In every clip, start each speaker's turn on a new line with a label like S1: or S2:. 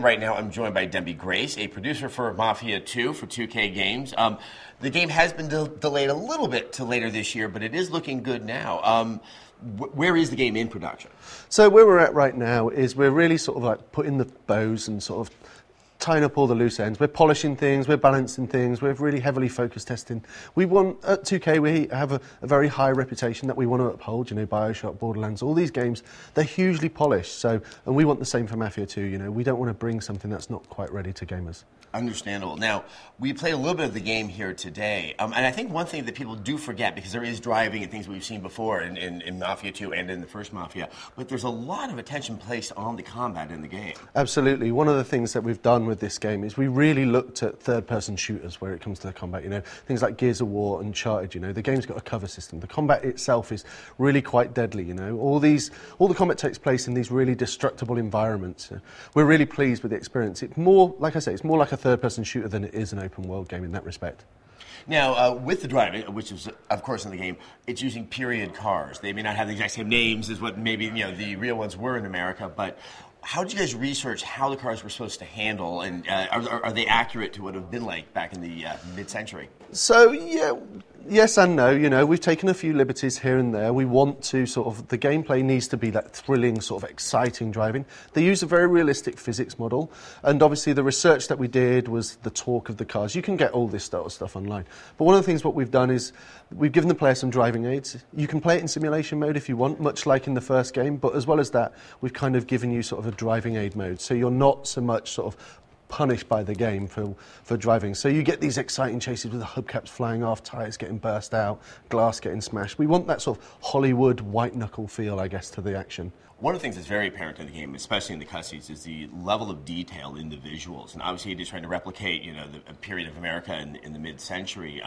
S1: Right now, I'm joined by Denby Grace, a producer for Mafia 2 for 2K Games. The game has been delayed a little bit to later this year, but it is looking good now. Where is the game in production?
S2: So where we're at right now is we're really sort of like putting the bows and sort of tying up all the loose ends. We're polishing things, we're balancing things, we're really heavily focused testing. We want, at 2K, we have a very high reputation that we want to uphold, you know, BioShock, Borderlands, all these games, they're hugely polished, and we want the same for Mafia 2, you know, we don't want to bring something that's not quite ready to gamers.
S1: Understandable. Now, we played a little bit of the game here today, and I think one thing that people do forget, because there is driving and things we've seen before in Mafia 2 and in the first Mafia, but there's a lot of attention placed on the combat in the game.
S2: Absolutely. One of the things that we've done with this game is we really looked at third-person shooters where it comes to the combat, you know, things like Gears of War, Uncharted, you know, the game's got a cover system. The combat itself is really quite deadly, you know. All the combat takes place in these really destructible environments. We're really pleased with the experience. It's more, like I say, it's more like a third-person shooter than it is an open-world game in that respect.
S1: Now, with the driving, which is, of course, in the game, it's using period cars. They may not have the exact same names as what maybe, you know, the real ones were in America, but how did you guys research how the cars were supposed to handle, and are they accurate to what it would have been like back in the mid-century? So, yeah, yes and no. You know, we've taken a few liberties here and there. We want to sort of, the gameplay needs to be that thrilling, sort of exciting driving. They use a very realistic physics model, and obviously the research that we did was the torque of the cars. You can get all this sort of stuff online. But one of the things what we've done is we've given the player some driving aids. You can play it in simulation mode if you want, much like in the first game, but as well as that, we've kind of given you sort of a driving aid mode, so you're not so much sort of punished by the game for driving. So you get these exciting chases with the hubcaps flying off, tyres getting burst out, glass getting smashed. We want that sort of Hollywood white-knuckle feel, I guess, to the action. One of the things that's very apparent in the game, especially in the cutscenes, is the level of detail in the visuals. And obviously it is trying to replicate, you know, the period of America in the mid-century.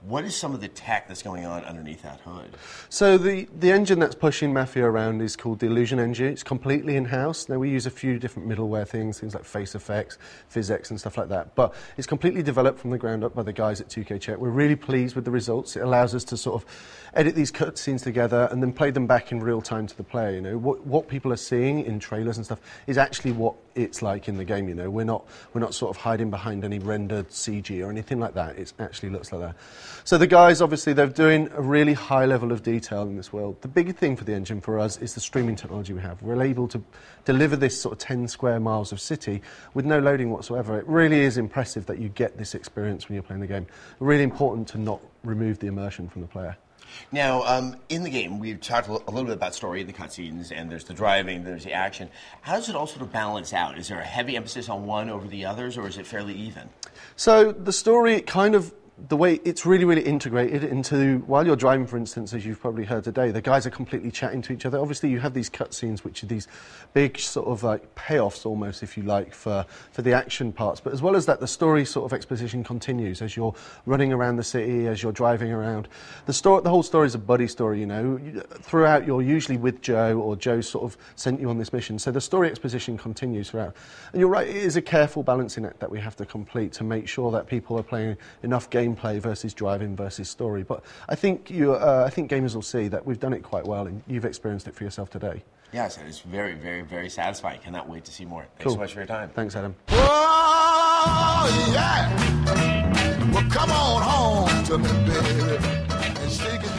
S1: What is some of the tech that's going on underneath that hood? So the engine that's pushing Mafia around is called the Illusion engine. It's completely in-house. Now we use a few different middleware things like face effects, physics and stuff like that. But it's completely developed from the ground up by the guys at 2K Czech. We're really pleased with the results. It allows us to sort of edit these cutscenes together and then play them back in real time to the player. You know, what people are seeing in trailers and stuff is actually what it's like in the game. You know, we're not sort of hiding behind any rendered CG or anything like that. It actually looks like that. So the guys, obviously, they're doing a really high level of detail in this world. The big thing for the engine for us is the streaming technology we have. We're able to deliver this sort of 10 square miles of city with no loading whatsoever. It really is impressive that you get this experience when you're playing the game. Really important to not remove the immersion from the player. Now, in the game, we've talked a little bit about story in the cutscenes, and there's the driving, there's the action. How does it all sort of balance out? Is there a heavy emphasis on one over the others, or is it fairly even? So the story kind of, the way it's really, really integrated into, while you're driving, for instance, as you've probably heard today, the guys are completely chatting to each other. Obviously, you have these cutscenes, which are these big sort of like payoffs almost, if you like, for the action parts. But as well as that, the story sort of exposition continues as you're running around the city, as you're driving around. The whole story is a buddy story, you know. Throughout, you're usually with Joe, or Joe sort of sent you on this mission. So the story exposition continues throughout. And you're right, it is a careful balancing act that we have to complete to make sure that people are playing enough gameplay versus driving versus story. But I think gamers will see that we've done it quite well, and you've experienced it for yourself today. Yes, it's very, very, very satisfying. Cannot wait to see more. Thanks so much for your time. Thanks, Adam. Oh, yeah. Well, come on home to me, baby, and stick it